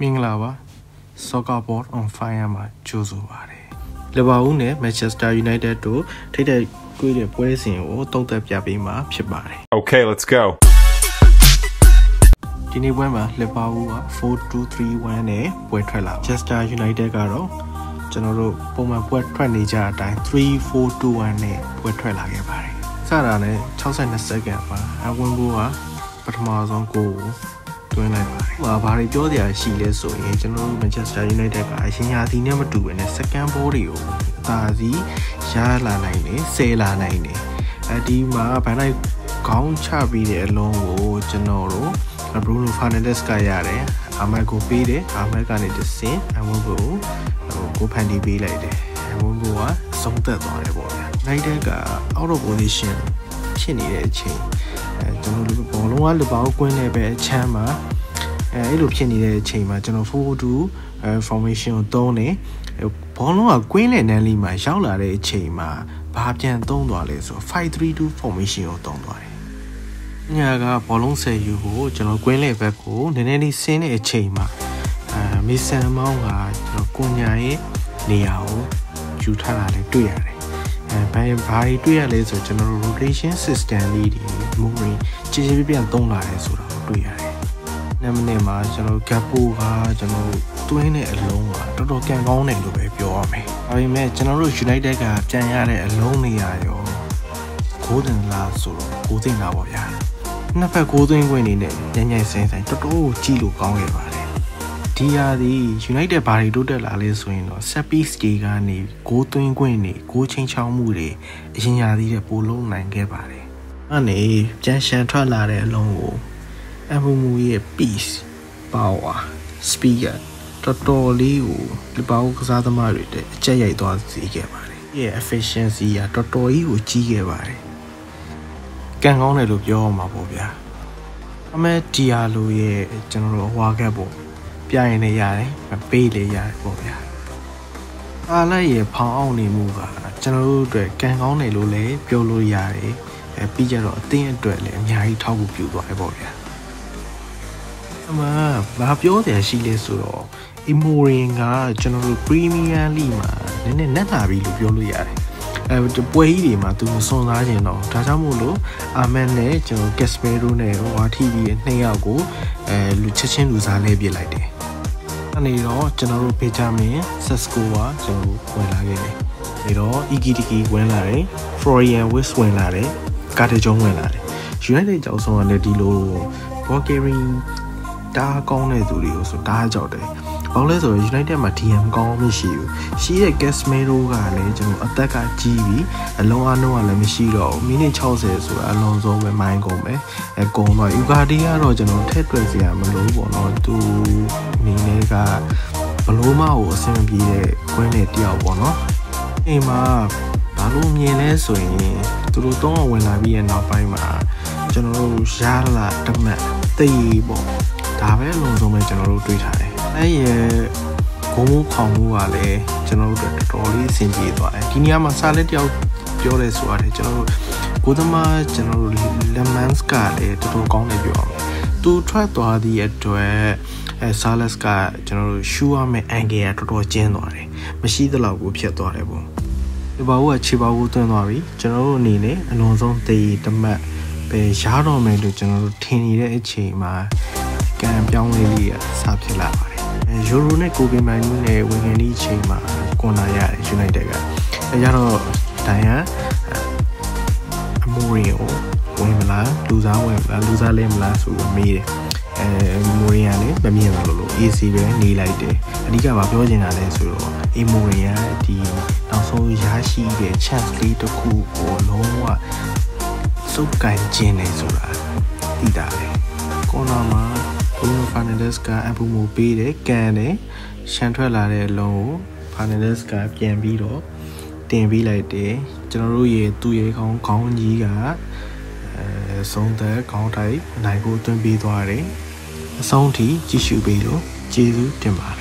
မင်္ဂလာပါ Soccer Board on Fire မှာကြိုဆိုပါတယ်လီဗာပူးနဲ့ Manchester United တို့ထိပ်တိုက်တွေ့တဲ့ပွဲစဉ်ကိုသုံးသပ်ပြပေးမှာဖြစ်ပါတယ် Okay, let's go ဒီနေ့ပွဲမှာလီဗာပူးက 4-2-3-1 နဲ့ပွဲထွက်လာ Manchester United ကတော့ကျွန်တော်တို့ပုံမှန်ပွဲထွက်နေကြအတိုင်း 3-4-2-1 နဲ့ပွဲထွက်လာခဲ့ပါတယ်စတာနဲ့62စက္ကန့်မှာအဝင်ဘူးကပထမဆုံးဂိုးကိုတွင်းလိုက်ပါတယ်။ဘာတွေပြောစရာရှိလဲဆိုရင်ကျွန်တော်တို့ Manchester United ကအရှင်ရာသီနဲ့မတူဘဲနဲ့ second ball တွေကိုအသာစီရလာနိုင်တယ်ဆယ်လာနိုင်တယ်။ဒီမှာဘန်လိုက်ခေါင်းချပြီးတဲ့အလုံးကိုကျွန်တော်တို့ Bruno Fernandes ကရတယ်။အာမတ်ကိုပေးတယ်။အာမတ်ကနေတစ်ဆင့်အဝန်းကိုဖန်တီးပေးလိုက်တယ်။အဝန်းကဆုံးသက်သွားတယ်ပေါ့ဗျာ။ United က out of position ဖြစ်နေတဲ့အချိန်ကျွန်တော်တို့ဘောလုံးကလီဗာပူးကွင်းနေပဲအချမ်းမှာအဲ့လိုဖြစ်နေတဲ့အချိန်မှာကျွန်တော် 4-2 formation ကိုသုံးတယ်ဘောလုံးကကွင်းလည်နန်းလေးမှာရောက်လာတဲ့အချိန်မှာဘာပြန်သုံးသွားလဲဆိုတော့ 5-3-2 formation ကိုသုံးသွားတယ်။ညာကဘောလုံးဆယ်ယူကိုကျွန်တော်ကွင်းလည်ဘက်ကိုနည်းနည်းလေးဆင်းတဲ့အချိန်မှာမီဆန်မောင်းကကျွန်တော်ကိုညာရဲ့နေရာကိုယူထားတာလည်းတွေ့ရတယ်ဘာတွေတွေ့ရလဲဆိုကျွန်တော်တို့ rotation system လေးတွေ moving ကြည်ကြည်ပြန့်သုံးလာတယ်ဆိုတာကိုတွေ့ရတယ်။နောက်မနေ့မှာကျွန်တော် Gakpo ကကျွန်တော်တွင်းတဲ့အလုံးကတော်တော်ကန်ကောင်းတယ်လို့ပဲပြောရမယ်။ဒါပေမဲ့ကျွန်တော်တို့ United ကပြန်ရတဲ့အလုံးနေရာရောဂိုးတင်လာဆိုတော့ဂိုးတင်လာပါဗျာ။နှစ်ဖက်ဂိုးသွင်းခွင့်နေနဲ့ညံ့ညံ့ဆင်းဆင်းတော်တော်ကြည့်လို့ကောင်းခဲ့ပါတယ်။ဒီဟာဒီ United ဘာတွေတိုးတက်လာလဲဆိုရင်တော့ set piece တွေကနေဂိုးသွင်းခွင့်နေဂိုးချင်းချောင်းမှုတွေအရင်ရာသီတဲ့ပိုလုံးနိုင်ခဲ့ပါတယ်။အဲ့နေပြန်ရှန်ထွက်လာတဲ့အလုံးကိုအမှုမှုရဲ့ piece power speed တော်တော်လေးကိုလီဗာပူးကစားသမားတွေတဲ့အကျက်ရိုက်သွားစေခဲ့ပါတယ်။ရဲ့ efficiency ကတော်တော်ကြီးကိုကြီးခဲ့ပါတယ်။ကန်ကောင်းတယ်လို့ပြောရမှာပေါ့ဗျာ။အမေဒီယာလိုရဲ့ကျွန်တော်တို့ဟွာကက်ပေါ့ပြရင်လည်းရတယ်ပေးလည်းရတယ်ပေါ့ဗျာအားလိုက်ရဖောင်းအောင်နေမှုကကျွန်တော်တို့အတွက်ကန်ကောင်းတယ်လို့လည်းပြောလို့ရတယ်ပြီးကြတော့အသင်းအတွက်လည်းအများကြီးထောက်ကူပြုသွားတယ်ပေါ့ဗျာအမှဘာပြောတယ်ရှိလဲဆိုတော့ Imorin ကကျွန်တော်တို့ Premier League မှာနည်းနည်းနက်လာပြီလို့ပြောလို့ရတယ်ပွဲကြီးတွေမှာသူမစွန်စားခြင်းတော့ဒါကြောင့်မို့လို့အာမန်နဲ့ကျွန်တော် Casemiro နဲ့ဟွာထိပြီးနှစ်ယောက်ကိုလူချက်ချင်းလူစားလဲပြစ်လိုက်တယ်အဲ့ဒီတော့ကျွန်တော်တို့ဖေချာမင်း Sesco ကကျွန်တော်ဝင်လာခဲ့တယ်ပြီးတော့ Ikitiki ဝင်လာတယ် Florian Wirtz ဝင်လာတယ် Carter ဝင်လာတယ် United ကြောက်ဆုံးကလည်းဒီလို Walkering တားကောင်းတဲ့သူတွေကိုဆိုတားကြောက်တယ်ဘာလို့လဲဆိုတော့ United မှာ DM ကောင်းမရှိဘူးရှိတဲ့ Casemiro ကလည်းကျွန်တော်အသက်ကကြီးပြီးအလုံးအနှုံးကလည်းမရှိတော့ဘူးမိနစ်60ဆိုတာအလုံးစုံပဲမိုင်းကုန်ပဲကုံတော့ Ugarte ကတော့ကျွန်တော်ထည့်တွက်စရာမလိုဘူးပေါ့နော်သူနေနေကဘလို့မကိုအဆင်ပြေတဲ့ကွင်းနဲ့တယောက်ပေါ့နော်အိမ်မှာဘာလို့မြင်လဲဆိုရင်သူတို့တော့ဝင်လာပြီးရဲ့နောက်ပိုင်းမှာကျွန်တော်တို့ရလာတမတ်သိပေါ့ဒါပဲလုံးစုံပဲကျွန်တော်တို့တွေးထားတယ်အဲ့ရဲ့ဂုံးခေါင်မှုကလည်းကျွန်တော်တို့တော်တော်လေးအဆင်ပြေသွားတယ်ဒီနေရာမှာစာလက်တယောက်ပြောလဲဆိုရတယ်ကျွန်တော်တို့ကိုသမားကျွန်တော်တို့ Lemans ကလည်းတော်တော်ကောင်းတယ်ပြောအောင်သူထွက်သွားသည့်အတွက်Salas ကကျွန်တော်တို့ရှူရမယ့်အန်ဂယ်ကတော်တော်ကျင်းသွားတယ်မရှိသလောက်ကိုဖြတ်သွားတယ်ပေါ့ဒီဘာဘူးကခြေပါဘူးသွင်းသွားပြီကျွန်တော်တို့အနေနဲ့အလွန်ဆုံးတေးတမတ်ပဲရတော့မယ်လို့ကျွန်တော်တို့ထင်နေတဲ့အချိန်မှာကံပြောင်းလေးကစဖြစ်လာပါတယ်ယူရိုနဲ့ကိုပင်မိုင်းနဲ့ဝင်ငန်းဒီအချိန်မှာကွန်နာရတယ် United ကအဲကြတော့ဒိုင်ယာအမိုရီကိုဝင်မလားလူစားဝင်မလားလူစားလဲမလားဆိုပြီးမေးတယ်မိုရီယာလည်းမမြင်ဘူးလို့ AC ပဲနေလိုက်တယ်အဓိကဘာပြောချင်တာလဲဆိုတော့မိုရီယာဒီနောက်ဆုံးရရှိတဲ့ chance လေးတစ်ခုကိုလုံးဝစုပ်ကန်ခြင်းနေဆိုတာသိတာလေကောနာမှာBruno Fernandes ကအပူမိုပေးတယ်ကန်တယ်ရှန်ထွက်လာတဲ့အလုံးကို Fernandes ကပြန်ပြီးတော့တင်ပေးလိုက်တယ်ကျွန်တော်တို့ရဲ့သူ့ရဲ့ခေါင်းကြီးကဆုံးသက်ခေါင်းတိုက်နိုင်ဖို့တွန်းပေးသွားတယ်အဆုံးထိကြည့်ရှုပေးလို့ကျေးဇူးတင်ပါတယ်